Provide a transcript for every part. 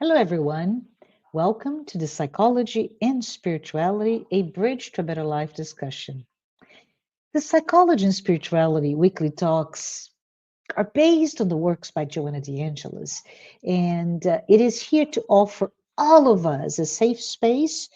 Hello, everyone. Welcome to the Psychology and Spirituality, a Bridge to a Better Life discussion. The Psychology and Spirituality weekly talks are based on the works by Joanna de Angelis, and it is here to offer all of us a safe space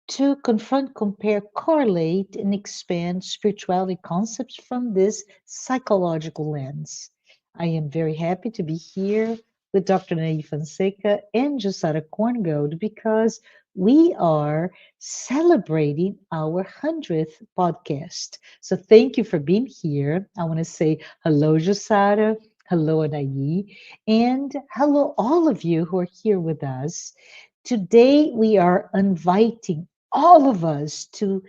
to confront, compare, correlate, and expand spirituality concepts from this psychological lens. I am very happy to be here with Dr. Anahy Fonseca and Jussara Korngold because we are celebrating our 100th podcast. So thank you for being here. I want to say hello, Jussara. Hello, Anahy. And hello, all of you who are here with us. Today, we are inviting all of us to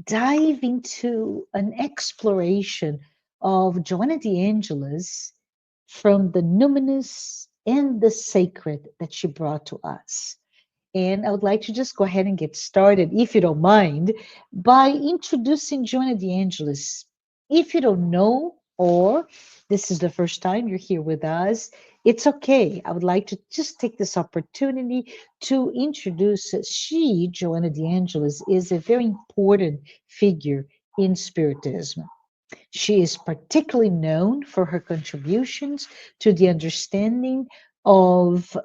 dive into an exploration of Joanna de Angelis from the numinous and the sacred that she brought to us. And I would like to just go ahead and get started, if you don't mind, by introducing Joanna de Angelis. If you don't know, or this is the first time you're here with us, it's okay. I would like to just take this opportunity to introduce she, Joanna de Angelis, is a very important figure in Spiritism. She is particularly known for her contributions to the understanding of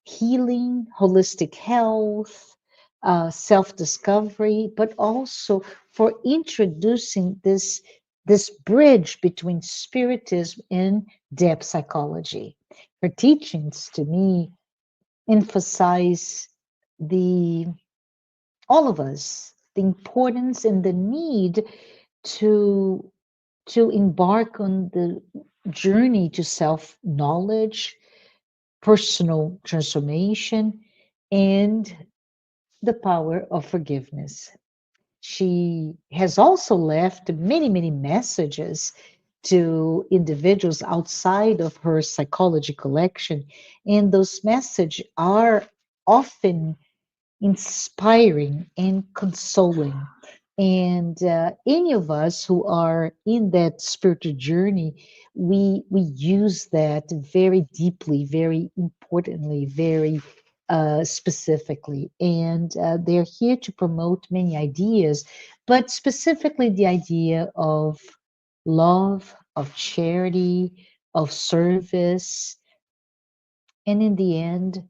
healing, holistic health, self discovery, but also for introducing this bridge between spiritism and depth psychology. Her teachings to me emphasize the all of us the importance and the need to embark on the journey to self knowledge, personal transformation, and the power of forgiveness. She has also left many, many messages to individuals outside of her psychology collection, and those messages are often inspiring and consoling. And any of us who are in that spiritual journey, we use that very deeply, very importantly, very specifically. And they're here to promote many ideas, but specifically the idea of love, of charity, of service, and in the end,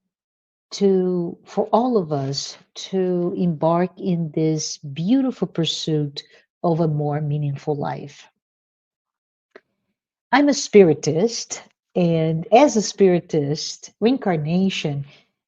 to for all of us to embark in this beautiful pursuit of a more meaningful life. I'm a spiritist, and as a spiritist, reincarnation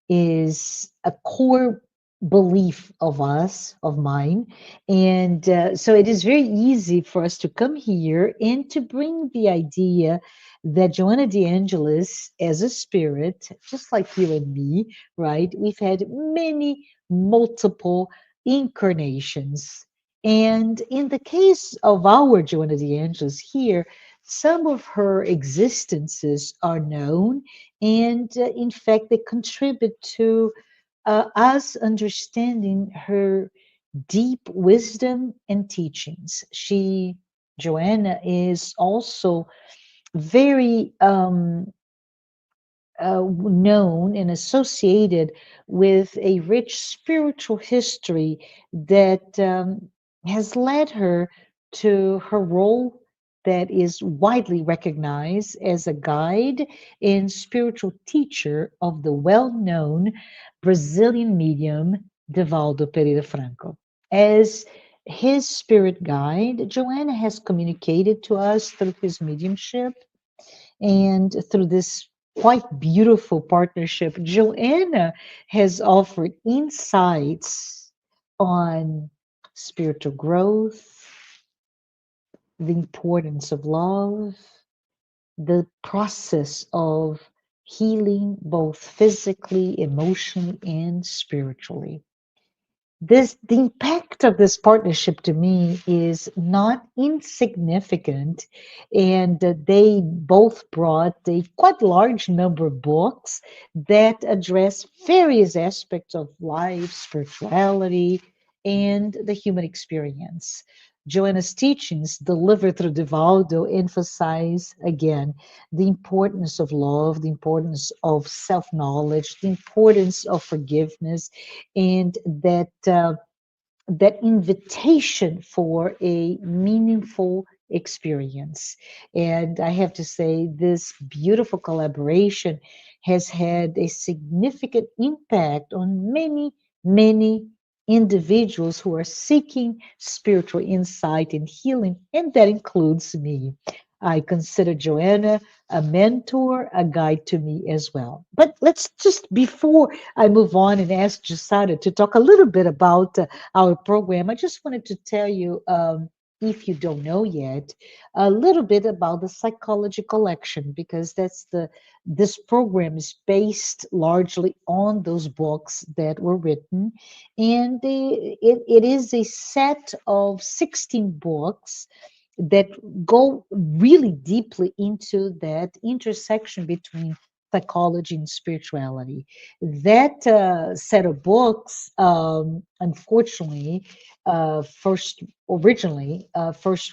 is a core belief of us, of mine. And so it is very easy for us to come here and to bring the idea that Joanna de Angelis, as a spirit, just like you and me, right? We've had many, multiple incarnations. And in the case of our Joanna de Angelis here, some of her existences are known, and in fact, they contribute to us understanding her deep wisdom and teachings. Joanna, is also very known and associated with a rich spiritual history that has led her to her role that is widely recognized as a guide and spiritual teacher of the well known Brazilian medium Divaldo Pereira Franco. As his spirit guide, Joanna has communicated to us through his mediumship and through this quite beautiful partnership. Joanna has offered insights on spiritual growth, the importance of love, the process of healing, both physically, emotionally, and spiritually. The impact of this partnership to me is not insignificant, and they both brought a quite large number of books that address various aspects of life, spirituality, and the human experience. Joanna's teachings, delivered through Divaldo, emphasize again the importance of love, the importance of self knowledge, the importance of forgiveness, and that invitation for a meaningful experience. And I have to say, this beautiful collaboration has had a significant impact on many, many individuals who are seeking spiritual insight and healing, and that includes me. I consider Joanna a mentor, a guide to me as well. But let's just, before I move on and ask Jussara to talk a little bit about our program, I just wanted to tell you, if you don't know yet, a little bit about the psychology collection, because this program is based largely on those books that were written, and it is a set of 16 books that go really deeply into that intersection between psychology and spirituality. That set of books, unfortunately, first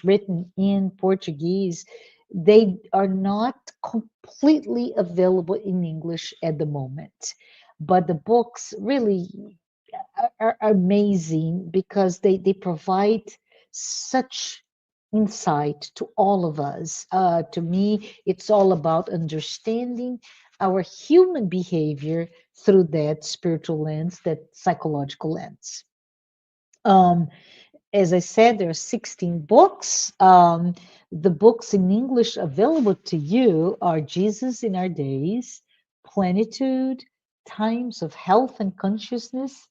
written in Portuguese, they are not completely available in English at the moment. But the books really are amazing because they provide such insight to all of us. To me, it's all about understanding our human behavior through that spiritual lens, that psychological lens. Um, as I said, there are 16 books. The books in English available to you are Jesus in Our Days, Plenitude, Times of Health and Consciousness,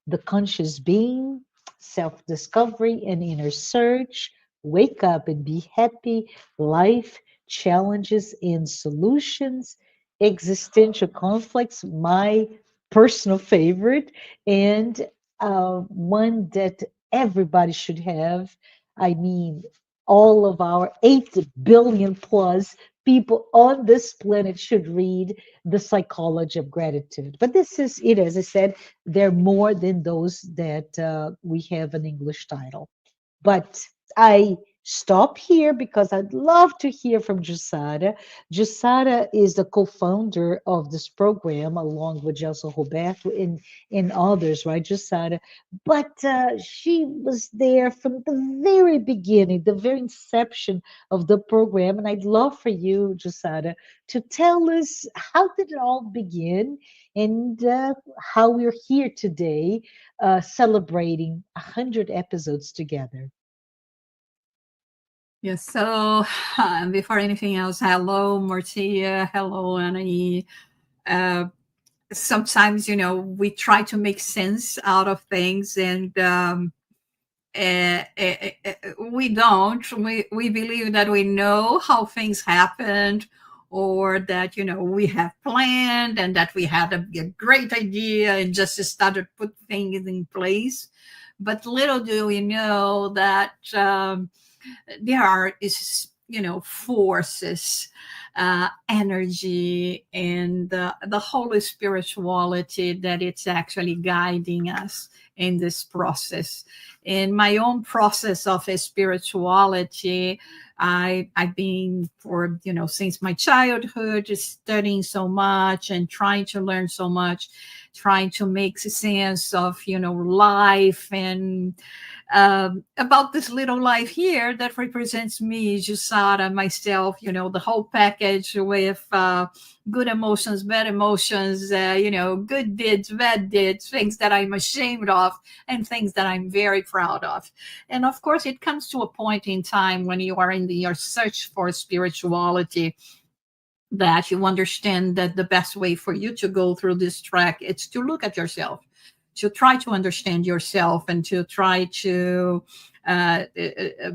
The Conscious Being, Self Discovery and Inner Search, Wake Up and Be Happy, Life, Challenges and Solutions, Existential Conflicts, my personal favorite, and one that everybody should have. I mean, all of our 8 billion plus people on this planet should read The Psychology of Gratitude. But this is it, as I said, they're more than those that we have an English title. But I stop here because I'd love to hear from Jussara. Jussara is the co-founder of this program along with Gelson Roberto and others, right, Jussara? But she was there from the very beginning, the very inception of the program. And I'd love for you, Jussara, to tell us how did it all begin and how we're here today celebrating 100 episodes together. Yes. So before anything else, hello, Marcia. Hello, Anahy. Uh, Sometimes, we try to make sense out of things, and we don't. We believe that we know how things happened, or that we have planned and that we had a great idea and just started put things in place. But little do we know that. There are is forces, energy, and the holy spirituality that it's actually guiding us in this process. In my own process of spirituality, I've been for since my childhood just studying so much and trying to learn so much, trying to make sense of life, and about this little life here that represents me, Jussara, myself, the whole package with good emotions, bad emotions, good deeds, bad deeds, things that I'm ashamed of, and things that I'm very proud of. And of course, it comes to a point in time when you are in your search for spirituality, that you understand that the best way for you to go through this track is to look at yourself, to try to understand yourself, and to try to uh, uh,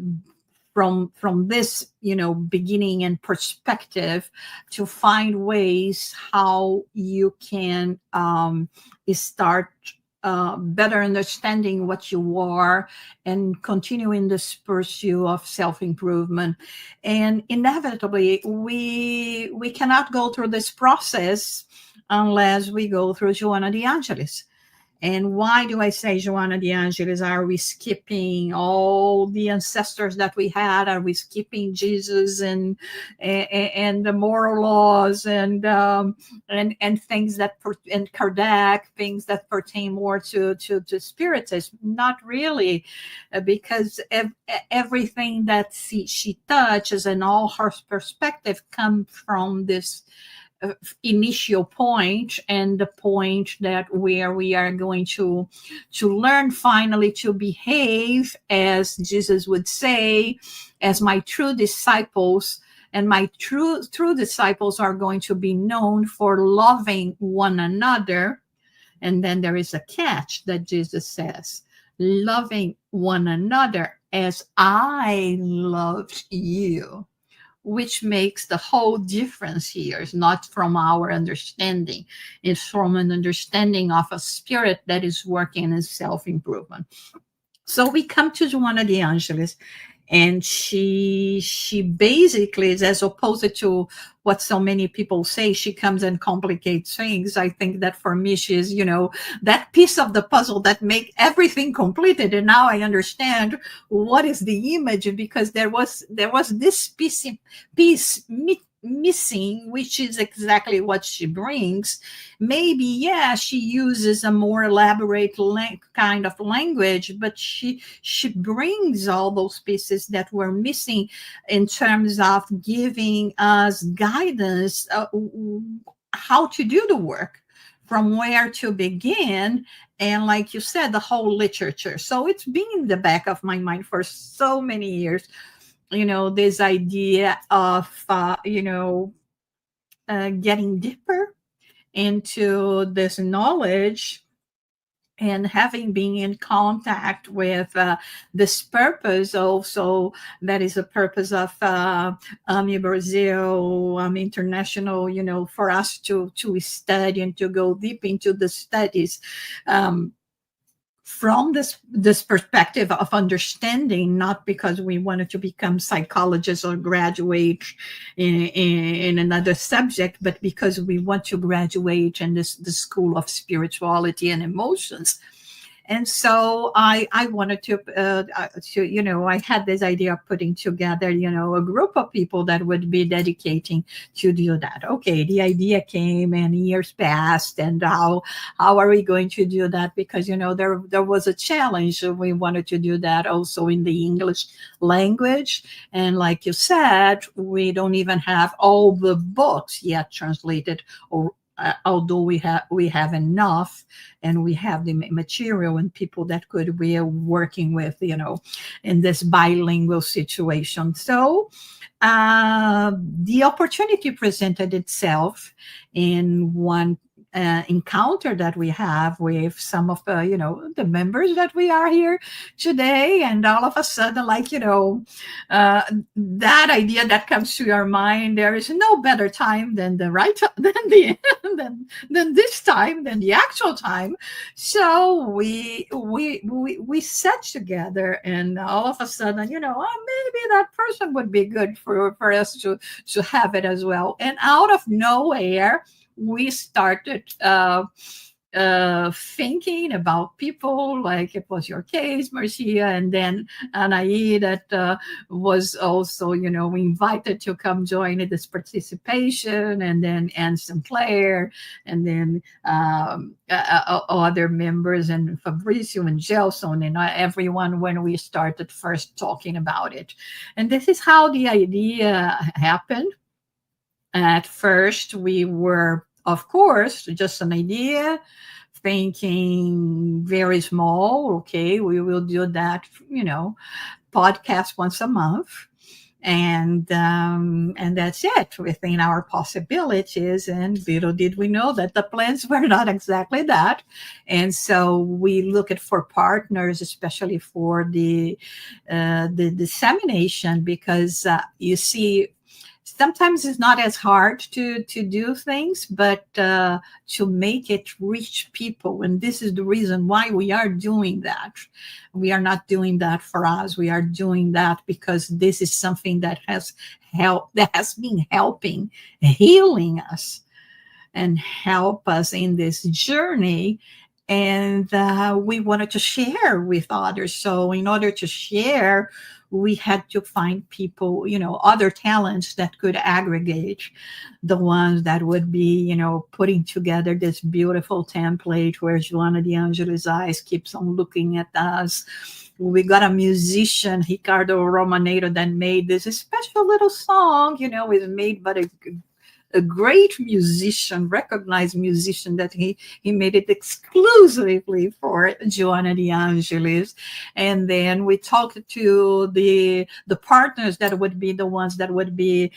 from this beginning and perspective, to find ways how you can start better understanding what you are and continue in this pursuit of self-improvement. And inevitably, we cannot go through this process unless we go through Joanna de Angelis. And why do I say Joanna de Angelis? Are we skipping all the ancestors that we had? Are we skipping Jesus and the moral laws and things that and Kardec, things that pertain more to spiritism? Not really, because everything that she touches and all her perspective come from this initial point, and the point that where we are going to learn finally to behave as Jesus would say, as my true disciples. And my true disciples are going to be known for loving one another. And then there is a catch that Jesus says, loving one another as I loved you, which makes the whole difference here. It's not from our understanding, it's from an understanding of a spirit that is working in self-improvement. So we come to Joanna de Angelis, and she basically is, as opposed to what so many people say, she comes and complicates things. I think that for me, she is, that piece of the puzzle that make everything completed. And now I understand what is the image, because there was this piece missing, which is exactly what she brings. Maybe, yeah, she uses a more elaborate kind of language, but she brings all those pieces that were missing in terms of giving us guidance, how to do the work, from where to begin, and like you said, the whole literature. So it's been in the back of my mind for so many years, this idea of getting deeper into this knowledge, and having been in contact with this purpose also, that is a purpose of Brazil, international, for us to study and to go deep into the studies. From this perspective of understanding, not because we wanted to become psychologists or graduate in another subject, but because we want to graduate in the school of spirituality and emotions. And so I wanted to, I had this idea of putting together, a group of people that would be dedicating to do that. Okay, the idea came and years passed, and how are we going to do that? Because, there was a challenge. We wanted to do that also in the English language. And like you said, we don't even have all the books yet translated, or although we have enough, and we have the material and people that could be working with, in this bilingual situation. So the opportunity presented itself in one encounter that we have with some of the the members that we are here today, and all of a sudden, that idea that comes to your mind, there is no better time than the right than the than this time, than the actual time. So we sat together, and all of a sudden, maybe that person would be good for us to have it as well. And out of nowhere, we started thinking about people, like it was your case, Marcia, and then Anahy, that was also, invited to come join in this participation, and then Anne Sinclair, and then other members, and Fabricio and Gelson, and everyone, when we started first talking about it. And this is how the idea happened. At first, we were, of course, just an idea, thinking very small. Okay, we will do that, podcast once a month, and that's it, within our possibilities. And little did we know that the plans were not exactly that. And so we looked for partners, especially for the dissemination, because you see, sometimes it's not as hard to do things, but to make it reach people. And this is the reason why we are doing that. We are not doing that for us. We are doing that because this is something that has been helping, healing us, and help us in this journey. and we wanted to share with others. So in order to share, we had to find people, other talents that could aggregate the ones that would be, putting together this beautiful template where Joanna de Angelis' eyes keeps on looking at us. We got a musician, Ricardo Romaneiro, that made this special little song, is made by a great musician, recognized musician, that he made it exclusively for Joanna de Angelis. And then we talked to the partners that would be the ones that would be,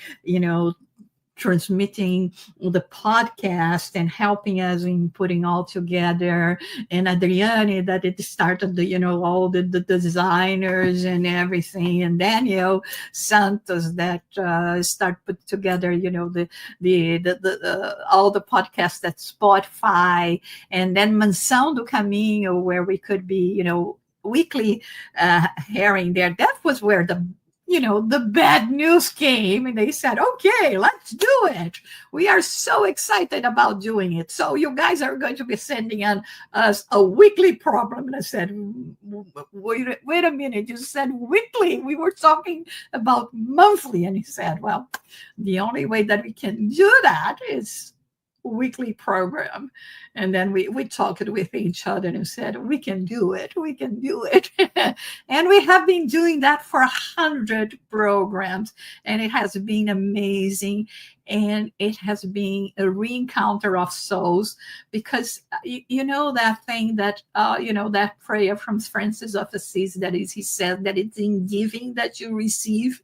transmitting the podcast and helping us in putting all together, and Adriane that it started all the designers and everything, and Daniel Santos that start put together all the podcasts at Spotify, and then Mansão do Caminho, where we could be weekly hearing there. That was where the bad news came, and they said, okay, let's do it. We are so excited about doing it. So you guys are going to be sending us a weekly program. And I said, wait a minute, you said weekly. We were talking about monthly. And he said, well, the only way that we can do that is weekly program. And then we talked with each other and said, we can do it. And we have been doing that for 100 programs, and it has been amazing. And it has been a re-encounter of souls, because that thing that that prayer from Francis of Assisi, that is, he said that it's in giving that you receive.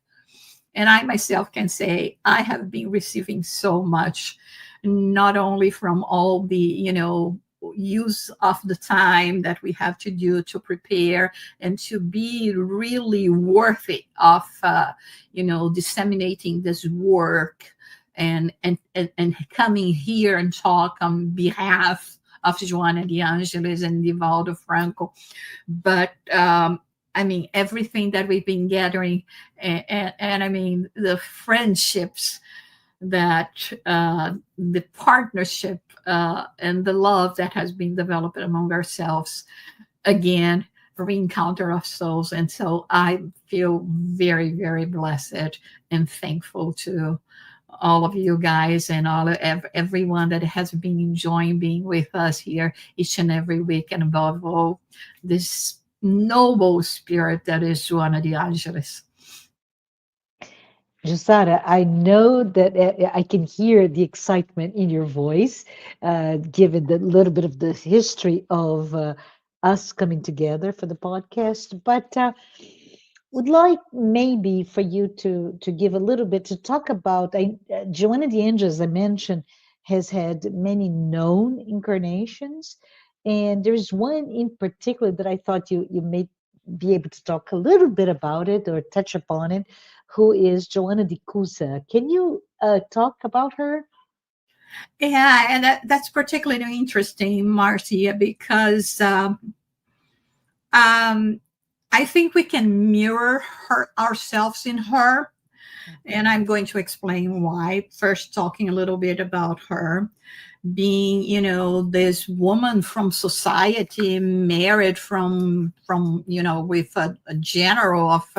And I myself can say I have been receiving so much, not only from all the use of the time that we have to do to prepare and to be really worthy of disseminating this work, and coming here and talk on behalf of Joanna de Angelis and Divaldo Franco. But I mean, everything that we've been gathering, and I mean, the friendships, that the partnership and the love that has been developed among ourselves, again, a re-encounter of souls. And so I feel very, very blessed and thankful to all of you guys, and everyone that has been enjoying being with us here each and every week, and above all, this noble spirit that is Joanna de Angelis. Jussara, I know that I can hear the excitement in your voice, given the little bit of the history of us coming together for the podcast. But would like maybe for you to give a little bit to talk about Joanna de Angelis, I mentioned, has had many known incarnations, and there's one in particular that I thought you may be able to talk a little bit about it or touch upon it, who is Joanna de Cusa. Can you talk about her? Yeah, and that's particularly interesting, Marcia, because I think we can mirror ourselves in her. And I'm going to explain why. First, talking a little bit about her being, this woman from society, married from with a general of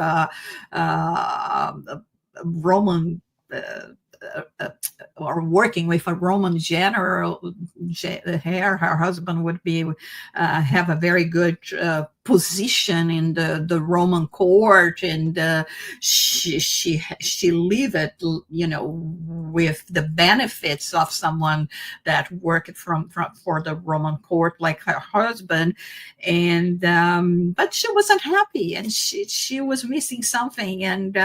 Roman. Or working with a Roman general, her husband would be have a very good position in the Roman court, and she lived it, with the benefits of someone that worked for the Roman court, like her husband, and but she wasn't happy, and she was missing something, and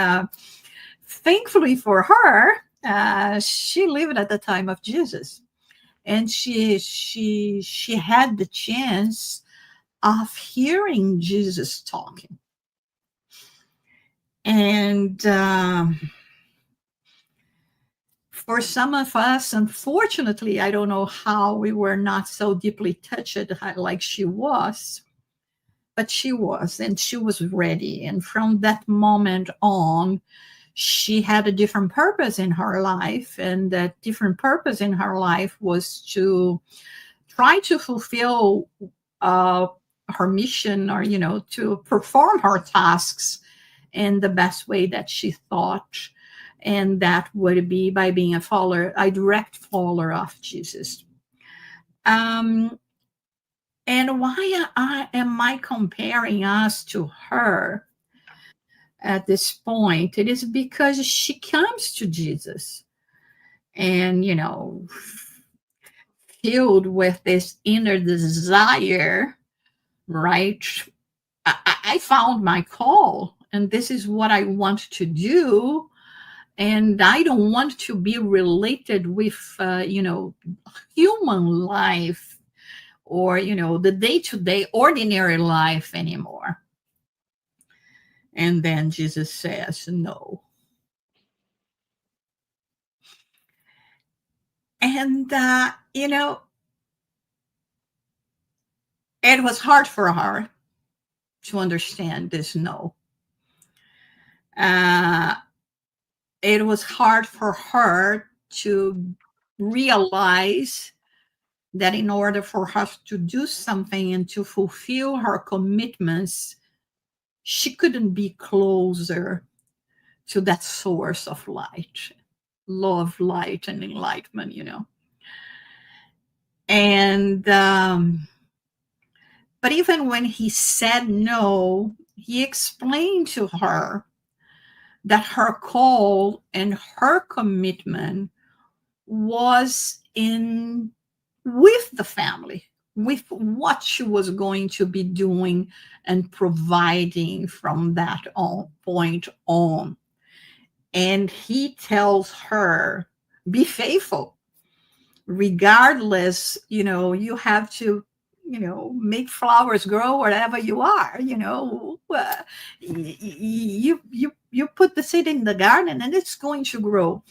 thankfully for her, she lived at the time of Jesus, and she had the chance of hearing Jesus talking. And for some of us, unfortunately, I don't know how we were not so deeply touched like she was, but she was, and she was ready. And from that moment on, she had a different purpose in her life, and that different purpose in her life was to try to fulfill uh, her mission, or to perform her tasks in the best way that she thought, and that would be by being a direct follower of Jesus. Um, and why am I comparing us to her at this point? It is because she comes to Jesus and, filled with this inner desire, right? I found my call, and this is what I want to do. And I don't want to be related with, human life, or, the day to day ordinary life anymore. And then Jesus says, no. And, it was hard for her to understand this no. Uh, it was hard for her to realize that in order for her to do something and to fulfill her commitments, she couldn't be closer to that source of light, love, light, and enlightenment. And, but even when he said no, he explained to her that her call and her commitment was in with the family, with what she was going to be doing and providing from that point on. And he tells her, be faithful. Regardless, you have to, make flowers grow wherever you are. You put the seed in the garden and it's going to grow.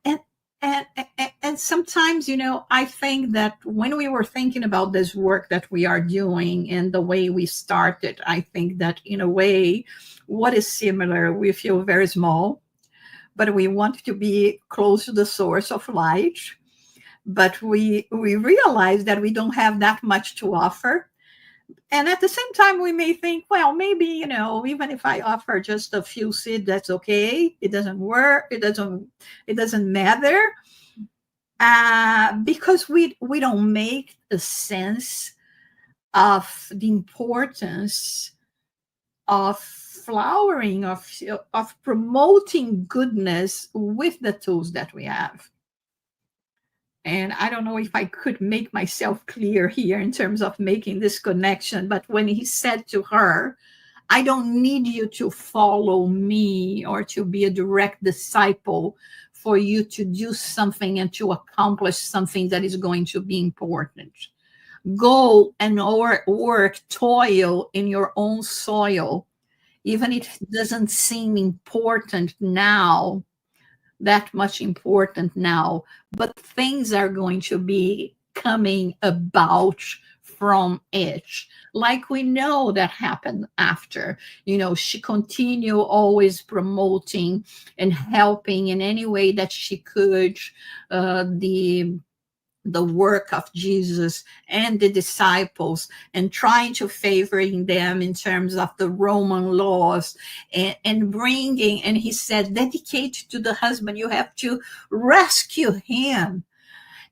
And and sometimes, I think that when we were thinking about this work that we are doing and the way we started, I think that in a way, what is similar, we feel very small, but we want to be close to the source of light. But we realize that we don't have that much to offer. And at the same time, we may think, well, maybe, even if I offer just a few seeds, that's okay. It doesn't work. It doesn't matter. Because we don't make a sense of the importance of flowering, of promoting goodness with the tools that we have. And I don't know if I could make myself clear here in terms of making this connection, but when he said to her, I don't need you to follow me or to be a direct disciple for you to do something and to accomplish something that is going to be important. Go and work, toil in your own soil, even if it doesn't seem important now, that much important now, but things are going to be coming about from it. Like we know that happened after. She continued always promoting and helping in any way that she could, the work of Jesus and the disciples, and trying to favoring them in terms of the Roman laws, and bringing, and he said, dedicate to the husband, you have to rescue him.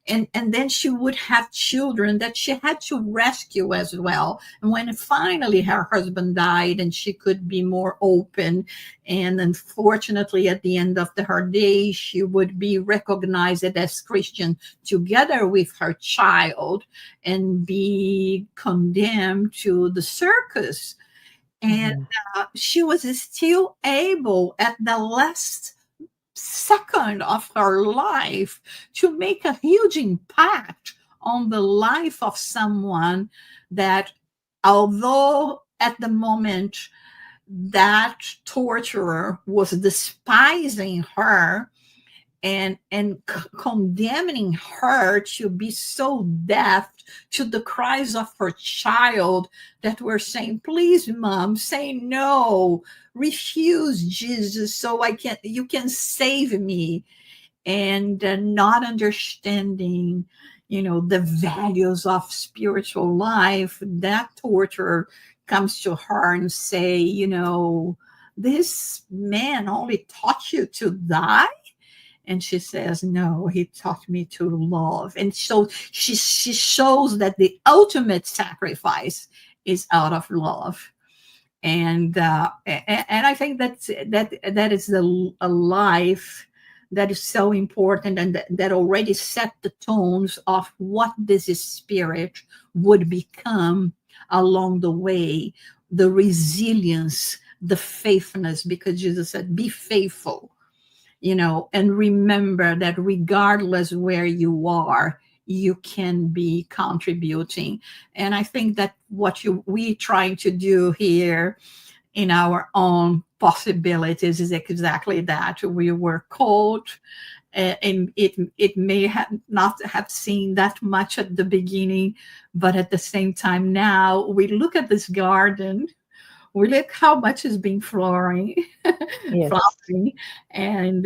And then she would have children that she had to rescue as well. And when finally her husband died and she could be more open, and unfortunately at the end of her days, she would be recognized as Christian together with her child and be condemned to the circus. And she was still able at the last second of her life to make a huge impact on the life of someone that, although at the moment that torturer was despising her and condemning her to be so deaf to the cries of her child, that were saying, please, mom, say no, refuse Jesus so you can save me. And not understanding, the values of spiritual life, that torturer comes to her and say, this man only taught you to die. And she says, no, he taught me to love. And so she shows that the ultimate sacrifice is out of love. And I think that is a life that is so important, and that already set the tones of what this spirit would become along the way, the resilience, the faithfulness, because Jesus said, be faithful, and remember that regardless where you are, you can be contributing. And I think that what we trying to do here in our own possibilities is exactly that. We were called, and it may have not have seen that much at the beginning, but at the same time now we look at this garden, we look how much is being flowering, Yes, flowering, and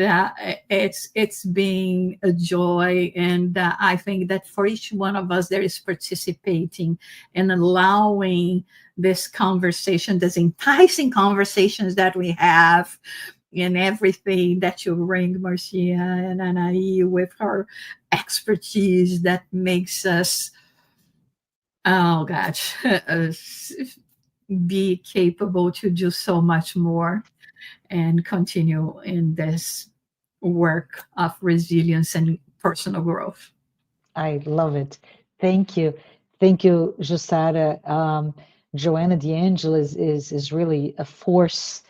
it's being a joy. And I think that for each one of us, there is participating and allowing this conversation, this enticing conversations that we have, and everything that you bring, Marcia and Anahy, with her expertise that makes us, oh gosh, be capable to do so much more and continue in this work of resilience and personal growth. I love it. Thank you. Thank you, Jussara. Joanna de Angelis is really a force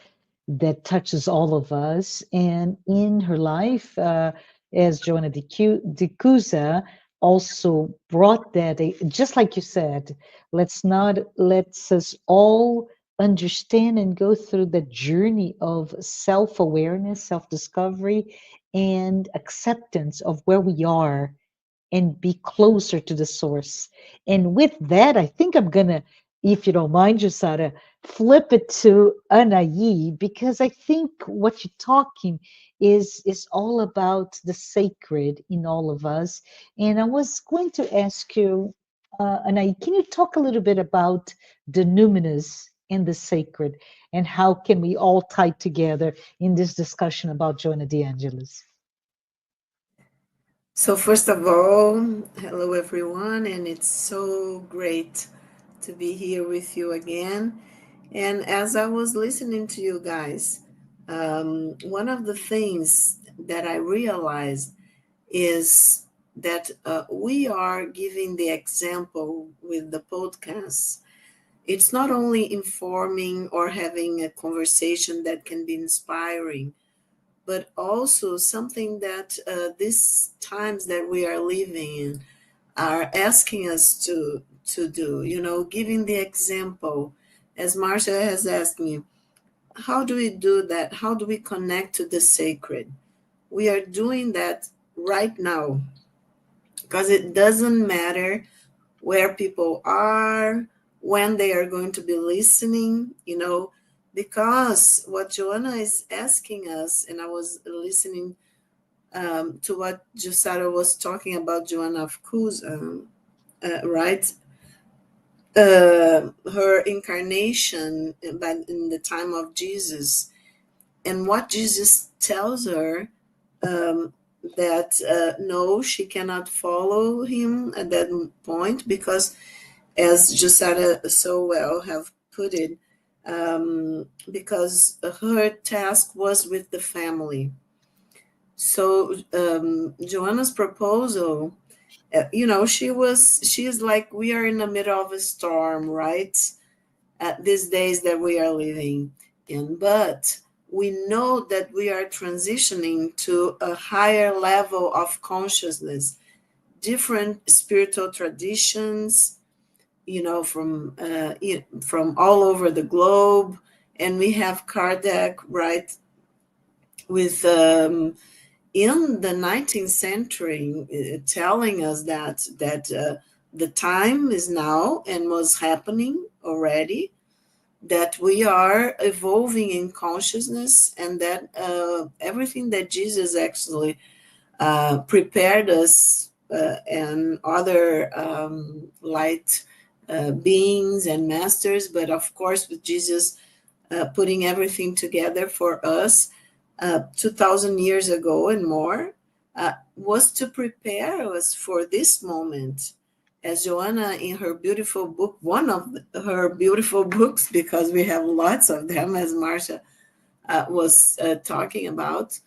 that touches all of us. And in her life, as Joanna de Cusa also brought that, just like you said, let's us all understand and go through the journey of self-awareness, self-discovery, and acceptance of where we are and be closer to the source. And with that, I think I'm gonna, if you don't mind, Jussara, flip it to Anahy, because I think what you're talking is all about the sacred in all of us. And I was going to ask you, Anahy, can you talk a little bit about the numinous and the sacred, and how can we all tie together in this discussion about Joanna de Angelis? So, first of all, hello everyone, and it's so great to be here with you again. And as I was listening to you guys, one of the things that I realized is that we are giving the example with the podcast. It's not only informing or having a conversation that can be inspiring, but also something that these times that we are living in are asking us to do. Giving the example, as Marcia has asked me, how do we do that? How do we connect to the sacred? We are doing that right now, because it doesn't matter where people are, when they are going to be listening, because what Joanna is asking us, and I was listening to what Jussara was talking about, Joanna of Cruz, right? Her incarnation in the time of Jesus, and what Jesus tells her, that no, she cannot follow him at that point, because as Jussara so well have put it, because her task was with the family. So Joanna's proposal, she is like, we are in the middle of a storm, right? At these days that we are living in, but we know that we are transitioning to a higher level of consciousness, different spiritual traditions, from all over the globe. And we have Kardec, right, with in the 19th century, telling us that the time is now and was happening already, that we are evolving in consciousness, and that everything that Jesus actually prepared us and other light beings and masters, but of course with Jesus putting everything together for us 2,000 years ago and more, was to prepare us for this moment. As Joanna, in her beautiful book, one of her beautiful books, because we have lots of them, as Marcia was talking about,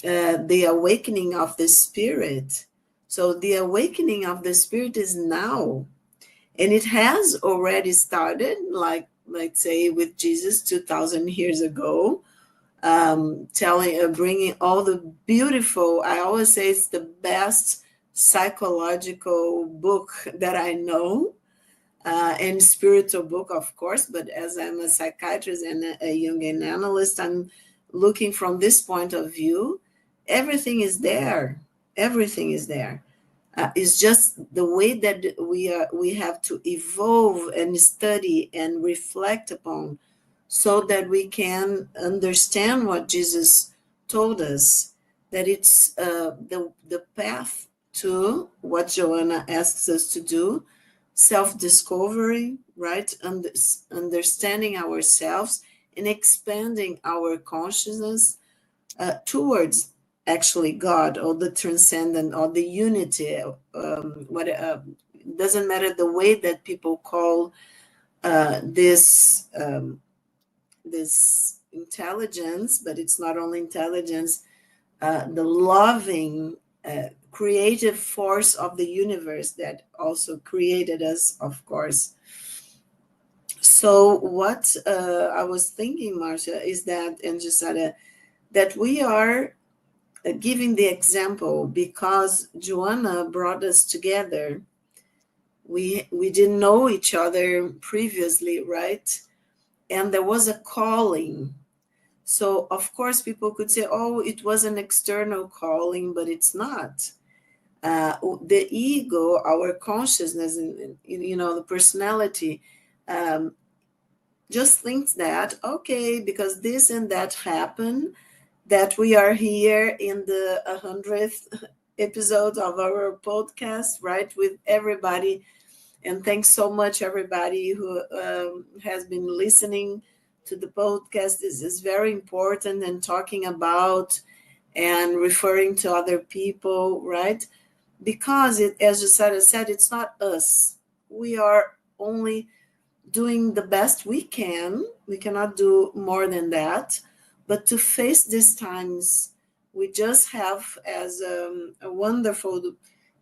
the awakening of the spirit. So the awakening of the spirit is now, and it has already started, like let's say with Jesus 2,000 years ago, bringing all the beautiful. I always say it's the best psychological book that I know, and spiritual book, of course. But as I'm a psychiatrist and a Jungian analyst, I'm looking from this point of view. Everything is there. Everything is there. It's just the way that we have to evolve and study and reflect upon, so that we can understand what Jesus told us, that it's the path to what Joanna asks us to do, self-discovery, right? Understanding ourselves and expanding our consciousness towards actually God, or the transcendent, or the unity. Doesn't matter the way that people call this intelligence, but it's not only intelligence, the loving creative force of the universe that also created us, of course. So what I was thinking, Marcia, is that, and Jussara, that we are giving the example because Joanna brought us together. We didn't know each other previously, right? And there was a calling. So of course people could say, oh, it was an external calling, but it's not. The ego, our consciousness, and the personality, just thinks that, okay, because this and that happened, that we are here in the 100th episode of our podcast, right, with everybody. And thanks so much, everybody who has been listening to the podcast. This is very important, and talking about and referring to other people, right? Because as Jussara said, it's not us. We are only doing the best we can. We cannot do more than that. But to face these times, we just have, as a wonderful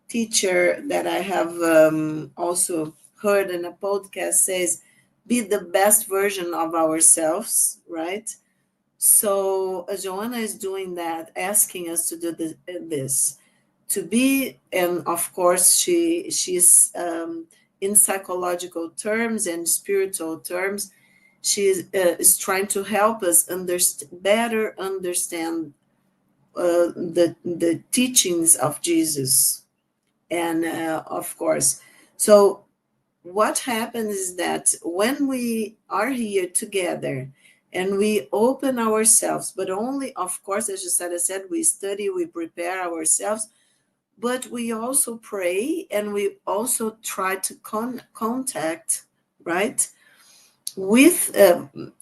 teacher that I have also heard in a podcast says, be the best version of ourselves, right? So Joanna is doing that, asking us to do this, to be, and of course she's in psychological terms and spiritual terms, she is trying to help us better understand the teachings of Jesus. And of course, so what happens is that when we are here together and we open ourselves, but only, of course, as Jussara said, we study, we prepare ourselves, but we also pray, and we also try to contact, right, with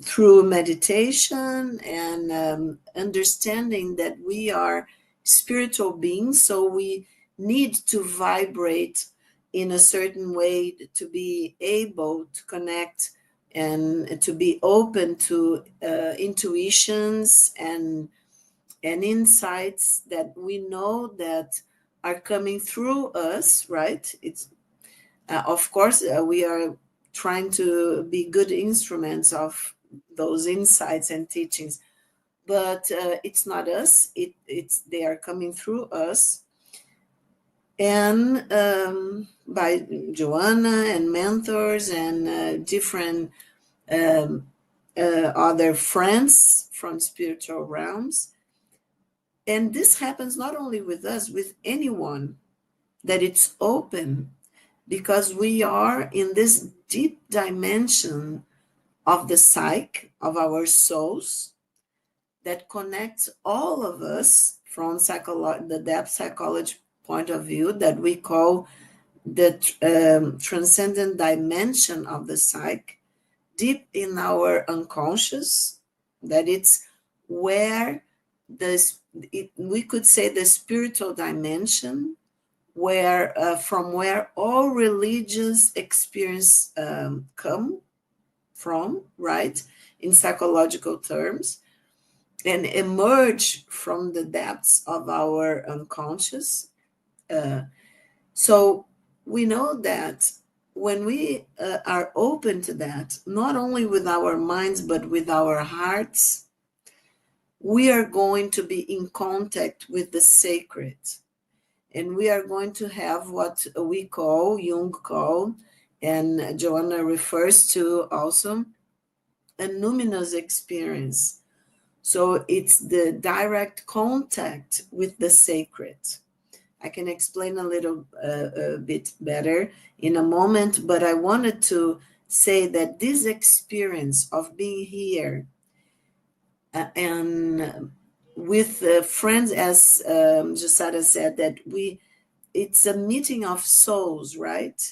through meditation and understanding that we are spiritual beings, so we need to vibrate in a certain way to be able to connect and to be open to intuitions and insights that we know that are coming through us, right? It's of course we are trying to be good instruments of those insights and teachings, but it's not us. It's they are coming through us, and by Joanna and mentors and different other friends from spiritual realms. And this happens not only with us, with anyone, that it's open, because we are in this deep dimension of the psyche, of our souls, that connects all of us from the depth psychology point of view that we call the transcendent dimension of the psyche, deep in our unconscious, that it's where we could say the spiritual dimension, where from where all religious experience come from, right, in psychological terms, and emerge from the depths of our unconscious. So we know that when we are open to that, not only with our minds, but with our hearts, we are going to be in contact with the sacred. And we are going to have what we call, Jung called, and Joanna refers to also, a numinous experience. So it's the direct contact with the sacred. I can explain a little bit better in a moment, but I wanted to say that this experience of being here and with friends, as Jussara said, that it's a meeting of souls, right?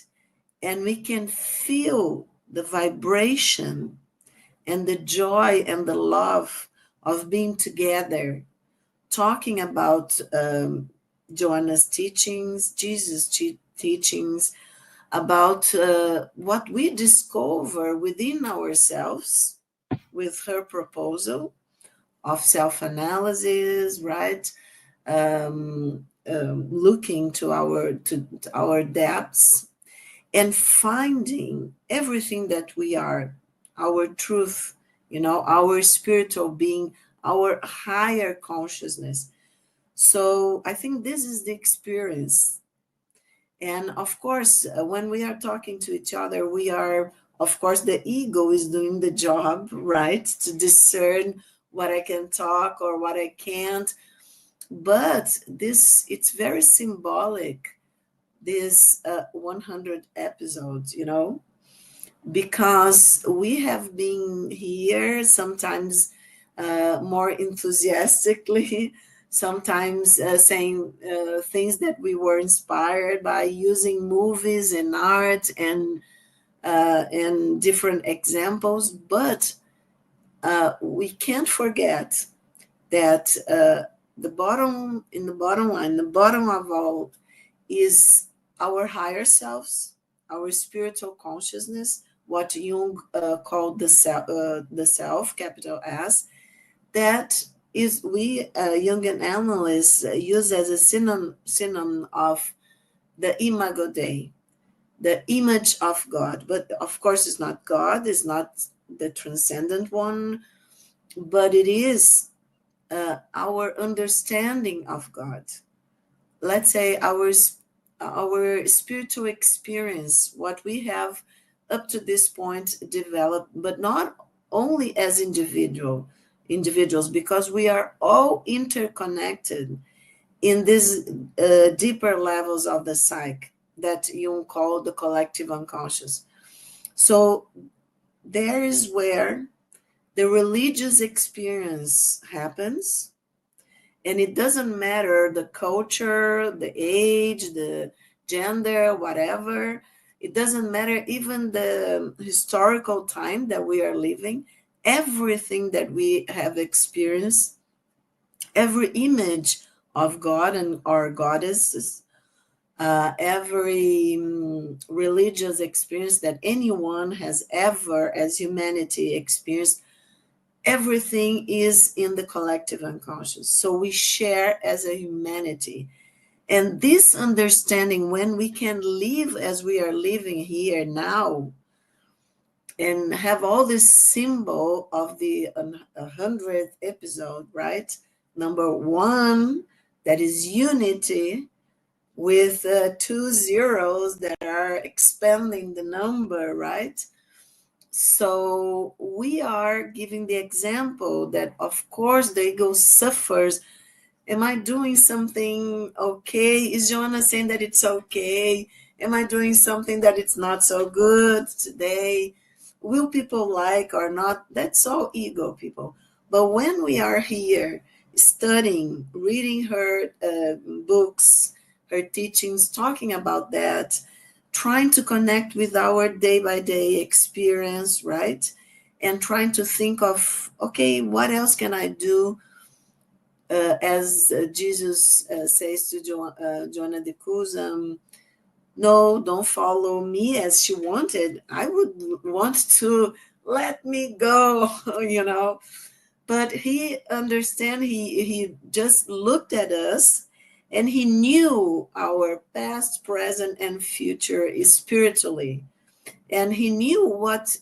And we can feel the vibration and the joy and the love of being together, talking about Joanna's teachings, Jesus' teachings, about what we discover within ourselves with her proposal of self-analysis, right? Looking to our depths and finding everything that we are, our truth, our spiritual being, our higher consciousness. So I think this is the experience. And of course, when we are talking to each other, we are, of course, the ego is doing the job, right? To discern what I can talk or what I can't. But it's very symbolic, this 100 episodes, because we have been here sometimes more enthusiastically, sometimes saying things that we were inspired by, using movies and art and different examples. But we can't forget that the bottom line, the bottom of all, is our higher selves, our spiritual consciousness, what Jung called the self, capital S. That is, we Jungian analysts use as a synonym of the imago Dei, the image of God. But of course, it's not God, it's not the transcendent one, but it is our understanding of God. Let's say our spiritual experience, what we have up to this point developed, but not only as individuals, because we are all interconnected in these deeper levels of the psyche that Jung called the collective unconscious. So there is where the religious experience happens, and it doesn't matter the culture, the age, the gender, whatever. It doesn't matter even the historical time that we are living. Everything that we have experienced, every image of God and our goddesses, every religious experience that anyone has ever, as humanity, experienced, everything is in the collective unconscious. So we share as a humanity. And this understanding, when we can live as we are living here now, and have all this symbol of the 100th episode, right? Number 1, that is unity, with 2 zeros that are expanding the number, right? So we are giving the example that, of course, the ego suffers. Am I doing something okay? Is Joanna saying that it's okay? Am I doing something that it's not so good today? Will people like or not? That's all ego, people. But when we are here studying, reading her books, her teachings talking about that, trying to connect with our day-by-day experience, right? And trying to think of, okay, what else can I do? As Jesus says to Joanna de Angelis, no, don't follow me as she wanted. I would want to let me go, you know. But he understand, he just looked at us, and he knew our past, present, and future spiritually. And he knew what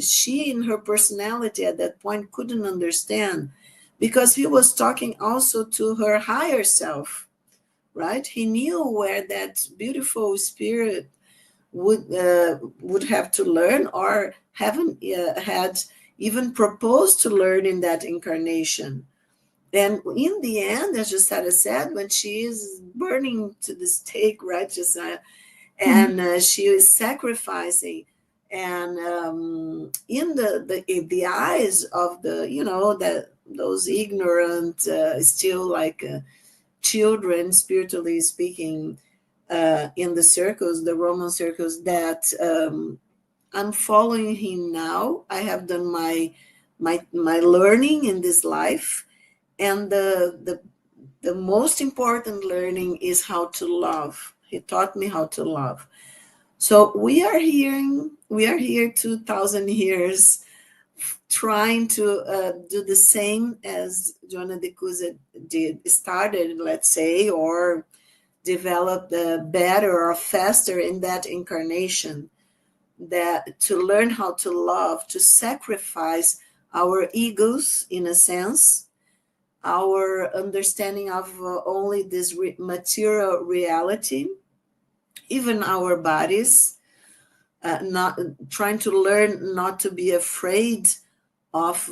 she in her personality at that point couldn't understand, because he was talking also to her higher self, right? He knew where that beautiful spirit would have to learn, or haven't had even proposed to learn in that incarnation. And in the end, as Jussara said, when she is burning to the stake, right, Jussara, and she is sacrificing, and in the eyes of the, you know, that those ignorant, still like children, spiritually speaking, in the circles, the Roman circles, that I'm following him now. I have done my learning in this life, and the most important learning is how to love. He taught me how to love. So we are here 2,000 years trying to do the same as Joanna de Angelis started, let's say, or developed better or faster in that incarnation, that to learn how to love, to sacrifice our egos, in a sense, our understanding of only this material reality, even our bodies, not trying to learn not to be afraid of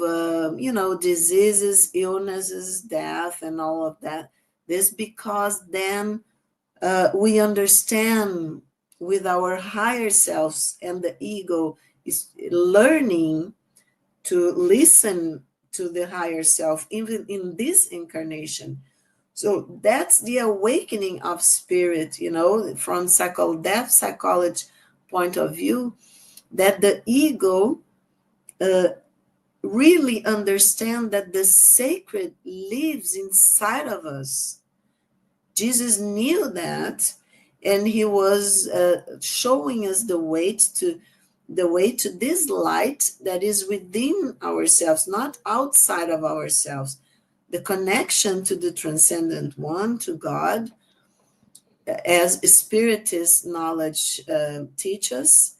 diseases, illnesses, death, and all of that. This because then we understand with our higher selves, and the ego is learning to listen to the higher self, even in this incarnation. So that's the awakening of spirit, from depth psychology point of view, that the ego really understand that the sacred lives inside of us. Jesus knew that, and he was showing us the way to this light that is within ourselves, not outside of ourselves. The connection to the transcendent one, to God, as Spiritist knowledge teaches,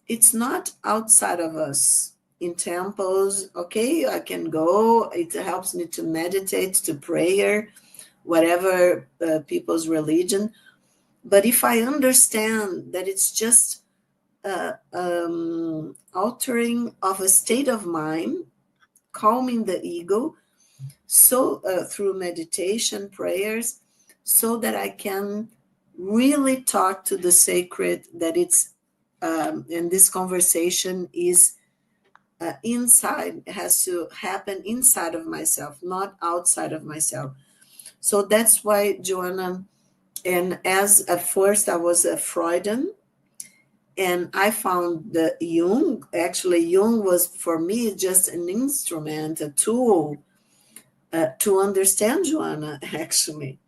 it's not outside of us. In temples, okay, I can go. It helps me to meditate, to prayer, whatever people's religion. But if I understand that it's just altering of a state of mind, calming the ego, so through meditation, prayers, so that I can really talk to the sacred, that it's and this conversation is inside, has to happen inside of myself, not outside of myself. So that's why Joanna, and as at first I was a Freudian, and I found the Jung. Actually, Jung was for me just an instrument, a tool to understand Joanna, actually.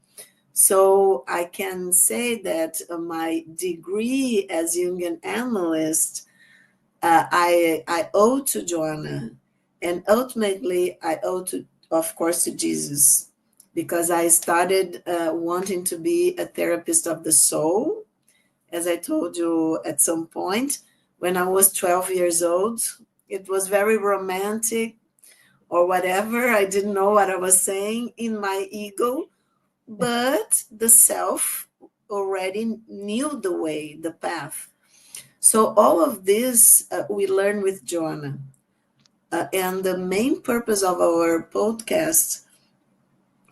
So I can say that my degree as Jungian analyst, I owe to Joanna, and ultimately I owe to, of course, to Jesus, because I started wanting to be a therapist of the soul, as I told you at some point, when I was 12 years old. It was very romantic or whatever. I didn't know what I was saying in my ego, but the self already knew the way, the path. So all of this we learn with Joanna. And the main purpose of our podcast,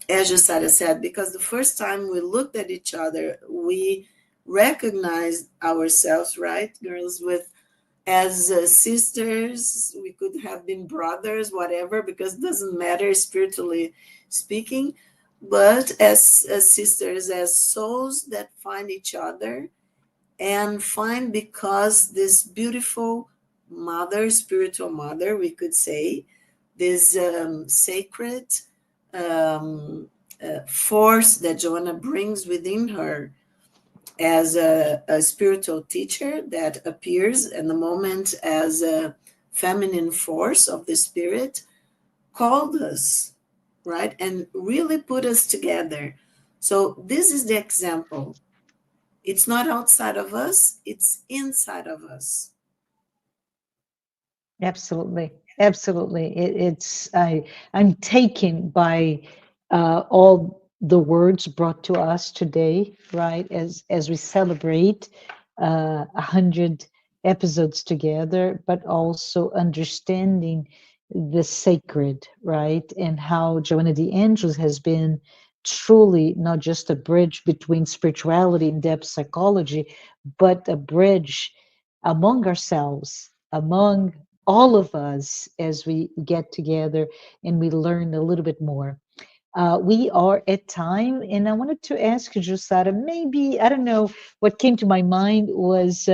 as Jussara said, because the first time we looked at each other, we recognized ourselves, right, girls, as sisters. We could have been brothers, whatever, because it doesn't matter spiritually speaking. but as sisters, as souls that find each other and find, because this beautiful mother, spiritual mother, we could say, this sacred force that Joanna brings within her as a spiritual teacher that appears in the moment as a feminine force of the spirit, called us, right? And really put us together. So this is the example. It's not outside of us, it's inside of us. Absolutely, absolutely. I'm taken by all the words brought to us today, right? As we celebrate 100 episodes together, but also understanding the sacred, right? And how Joanna de Angelis has been truly not just a bridge between spirituality and depth psychology, but a bridge among ourselves, among all of us as we get together and we learn a little bit more. We are at time, and I wanted to ask you, Jussara, maybe, I don't know, what came to my mind was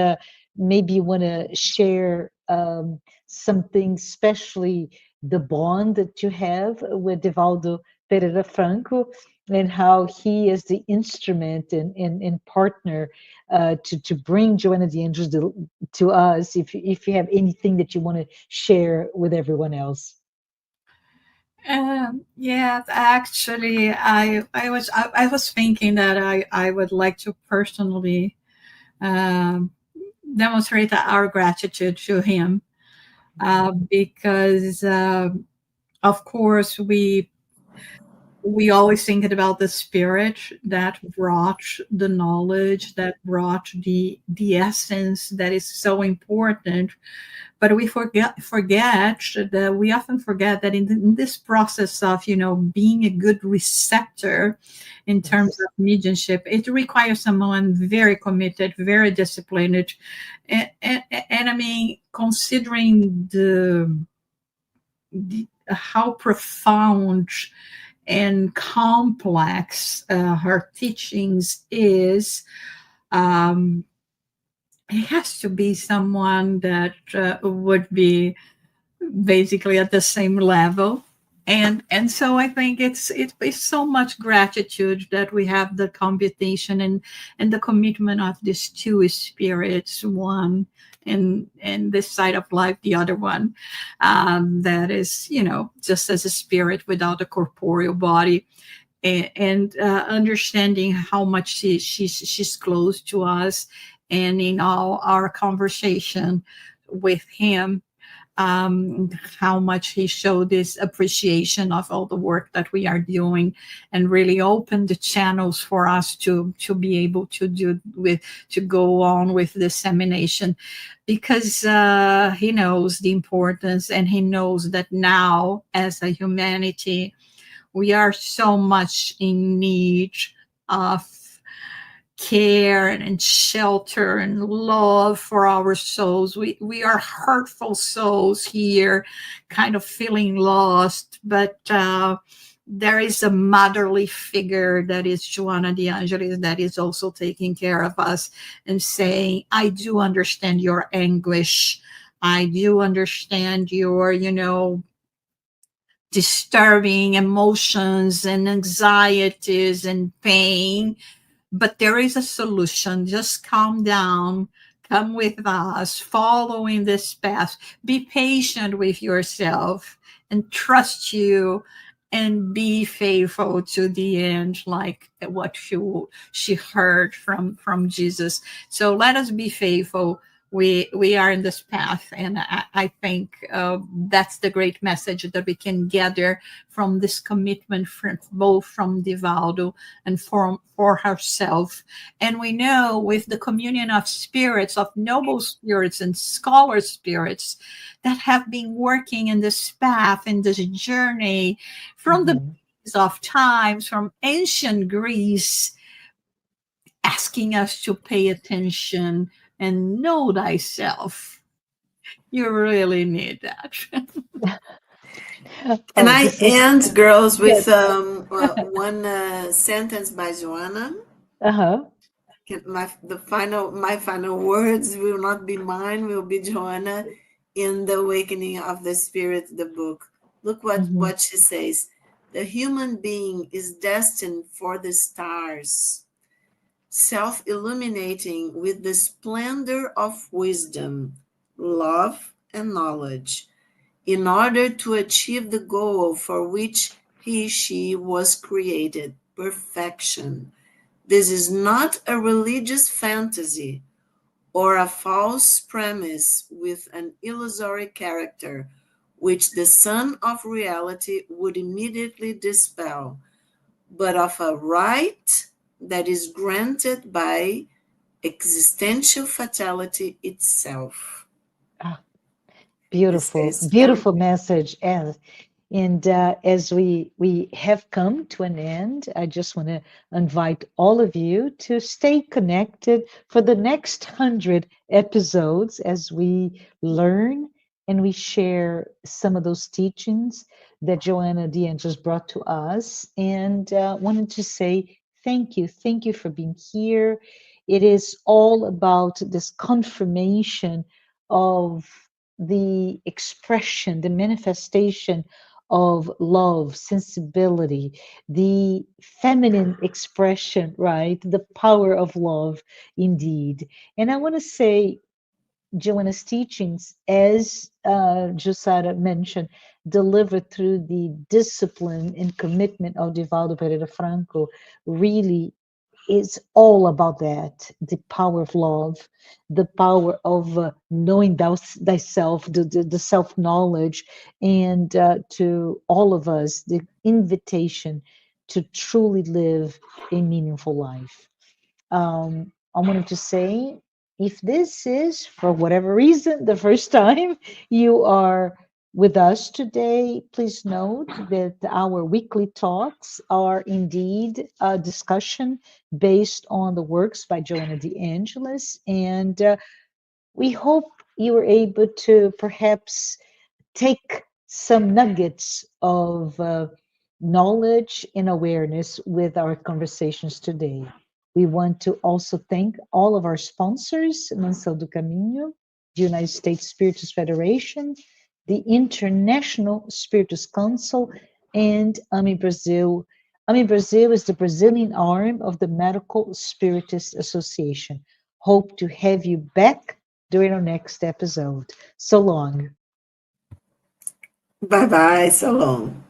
maybe you want to share something, especially the bond that you have with Divaldo Pereira Franco and how he is the instrument and partner to bring Joanna de Angelis to us, if you have anything that you want to share with everyone else. Yeah, actually, I was thinking that I would like to personally um, demonstrate our gratitude to him, because of course we always thinking about the spirit that brought the knowledge, that brought the essence that is so important. But we forget that we often forget that in this process of being a good receptor in terms Yes. of mediumship, it requires someone very committed, very disciplined, and I mean, considering the how profound and complex her teachings is, um, it has to be someone that would be basically at the same level. And so I think it's so much gratitude that we have the computation and the commitment of these two spirits, one in this side of life, the other one that is just as a spirit without a corporeal body, and understanding how much she's close to us, and in all our conversation with him, how much he showed this appreciation of all the work that we are doing, and really opened the channels for us to be able to do with to go on with dissemination, because he knows the importance, and he knows that now as a humanity we are so much in need of care and shelter and love for our souls. We are hurtful souls here, kind of feeling lost, but there is a motherly figure that is Joanna de Angelis that is also taking care of us and saying, I do understand your anguish. I do understand your, disturbing emotions and anxieties and pain, but there is a solution. Just calm down, come with us, following this path, be patient with yourself, and trust you, and be faithful to the end, like what she heard from Jesus. So let us be faithful. We are in this path, and I think that's the great message that we can gather from this commitment, both from Divaldo and for herself. And we know with the communion of spirits, of noble spirits and scholar spirits that have been working in this path, in this journey from the Mhm. beginnings of times, from ancient Greece, asking us to pay attention and know thyself. You really need that. Can Oh, I this was end, girls, yes. with one sentence by Joanna? Uh-huh. My final words will not be mine, will be Joanna in The Awakening of the Spirit, the book. Look Hmm. what she says. The human being is destined for the stars, self-illuminating with the splendor of wisdom, love, and knowledge, in order to achieve the goal for which she was created, perfection. This is not a religious fantasy or a false premise with an illusory character, which the sun of reality would immediately dispel, but of a right that is granted by existential fatality itself. Ah, This beautiful, is very beautiful message. And as we have come to an end, I just want to invite all of you to stay connected for the next 100 episodes as we learn and we share some of those teachings that Joanna de Angelis brought to us. And wanted to say thank you for being here. It is all about this confirmation of the expression, the manifestation of love, sensibility, the feminine expression, right? The power of love, indeed. And I want to say, Joanna's teachings, as Jussara mentioned, delivered through the discipline and commitment of Divaldo Pereira Franco, really is all about that, the power of love, the power of knowing thyself, the self knowledge, and to all of us, the invitation to truly live a meaningful life. I wanted to say, if this is, for whatever reason, the first time you are with us today, please note that our weekly talks are indeed a discussion based on the works by Joanna de Angelis. And we hope you were able to perhaps take some nuggets of knowledge and awareness with our conversations today. We want to also thank all of our sponsors, Mansão do Caminho, the United States Spiritus Federation, the International Spiritus Council, and AMI Brazil. AMI Brazil is the Brazilian arm of the Medical Spiritist Association. Hope to have you back during our next episode. So long. Bye bye. So long.